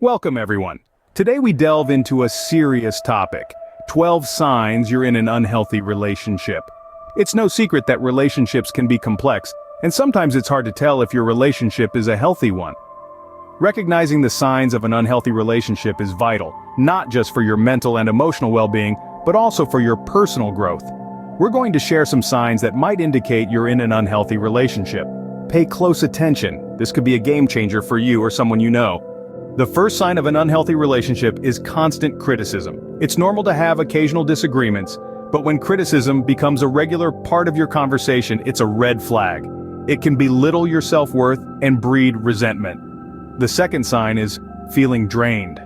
Welcome everyone. Today we delve into a serious topic, 12 signs you're in an unhealthy relationship. It's no secret that relationships can be complex, and sometimes it's hard to tell if your relationship is a healthy one. Recognizing the signs of an unhealthy relationship is vital, not just for your mental and emotional well-being, but also for your personal growth. We're going to share some signs that might indicate you're in an unhealthy relationship. Pay close attention. This could be a game changer for you or someone you know. The first sign of an unhealthy relationship is constant criticism. It's normal to have occasional disagreements, but when criticism becomes a regular part of your conversation, it's a red flag. It can belittle your self-worth and breed resentment. The second sign is feeling drained.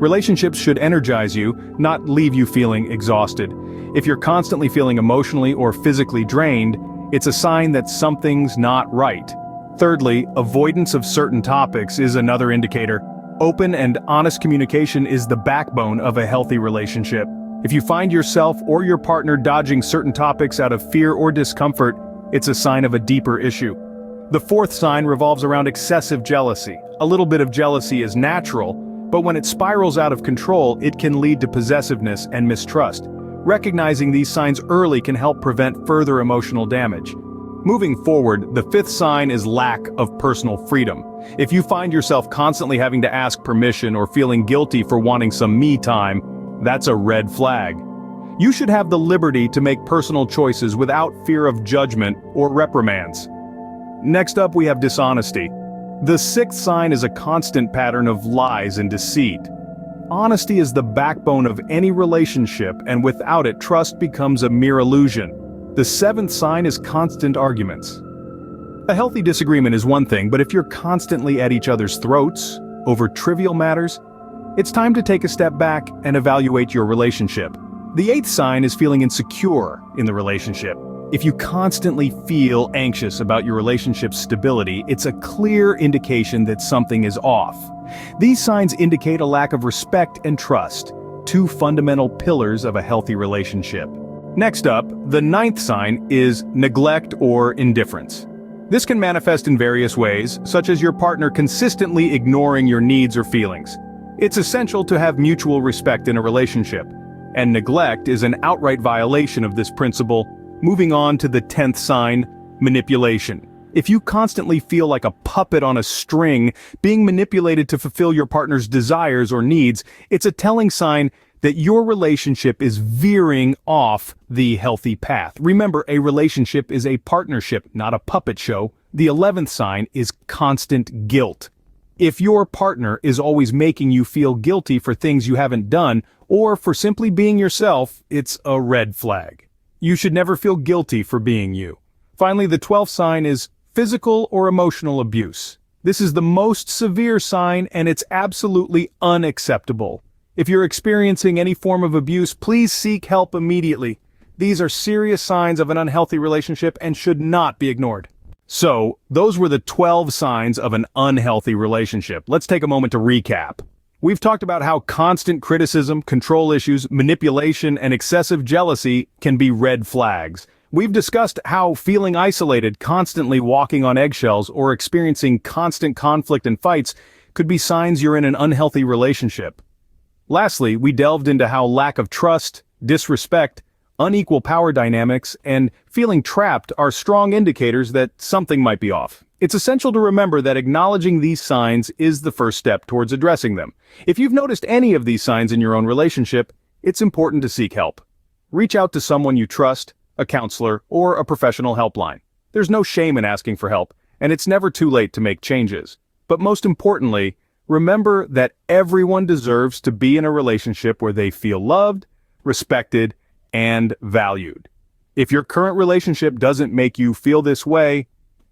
Relationships should energize you, not leave you feeling exhausted. If you're constantly feeling emotionally or physically drained, it's a sign that something's not right. Thirdly, avoidance of certain topics is another indicator. Open and honest communication is the backbone of a healthy relationship. If you find yourself or your partner dodging certain topics out of fear or discomfort, it's a sign of a deeper issue. The fourth sign revolves around excessive jealousy. A little bit of jealousy is natural, but when it spirals out of control, it can lead to possessiveness and mistrust. Recognizing these signs early can help prevent further emotional damage. Moving forward, the fifth sign is lack of personal freedom. If you find yourself constantly having to ask permission or feeling guilty for wanting some me time, that's a red flag. You should have the liberty to make personal choices without fear of judgment or reprimands. Next up, we have dishonesty. The sixth sign is a constant pattern of lies and deceit. Honesty is the backbone of any relationship, and without it, trust becomes a mere illusion. The seventh sign is constant arguments. A healthy disagreement is one thing, but if you're constantly at each other's throats over trivial matters, it's time to take a step back and evaluate your relationship. The eighth sign is feeling insecure in the relationship. If you constantly feel anxious about your relationship's stability, it's a clear indication that something is off. These signs indicate a lack of respect and trust, two fundamental pillars of a healthy relationship. Next up, the ninth sign is neglect or indifference. This can manifest in various ways, such as your partner consistently ignoring your needs or feelings. It's essential to have mutual respect in a relationship, and neglect is an outright violation of this principle. Moving on to the 10th sign, manipulation. If you constantly feel like a puppet on a string, being manipulated to fulfill your partner's desires or needs, it's a telling sign that your relationship is veering off the healthy path. Remember, a relationship is a partnership, not a puppet show. The 11th sign is constant guilt. If your partner is always making you feel guilty for things you haven't done, or for simply being yourself, it's a red flag. You should never feel guilty for being you. Finally, the 12th sign is physical or emotional abuse. This is the most severe sign, and it's absolutely unacceptable. If you're experiencing any form of abuse, please seek help immediately. These are serious signs of an unhealthy relationship and should not be ignored. So, those were the 12 signs of an unhealthy relationship. Let's take a moment to recap. We've talked about how constant criticism, control issues, manipulation, and excessive jealousy can be red flags. We've discussed how feeling isolated, constantly walking on eggshells, or experiencing constant conflict and fights could be signs you're in an unhealthy relationship. Lastly, we delved into how lack of trust, disrespect, unequal power dynamics, and feeling trapped are strong indicators that something might be off. It's essential to remember that acknowledging these signs is the first step towards addressing them. If you've noticed any of these signs in your own relationship, it's important to seek help. Reach out to someone you trust, a counselor, or a professional helpline. There's no shame in asking for help, and it's never too late to make changes. But most importantly, remember that everyone deserves to be in a relationship where they feel loved, respected, and valued. If your current relationship doesn't make you feel this way,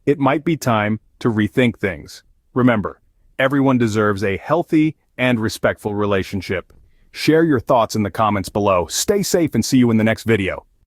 it might be time to rethink things. Remember, everyone deserves a healthy and respectful relationship. Share your thoughts in the comments below. Stay safe and see you in the next video.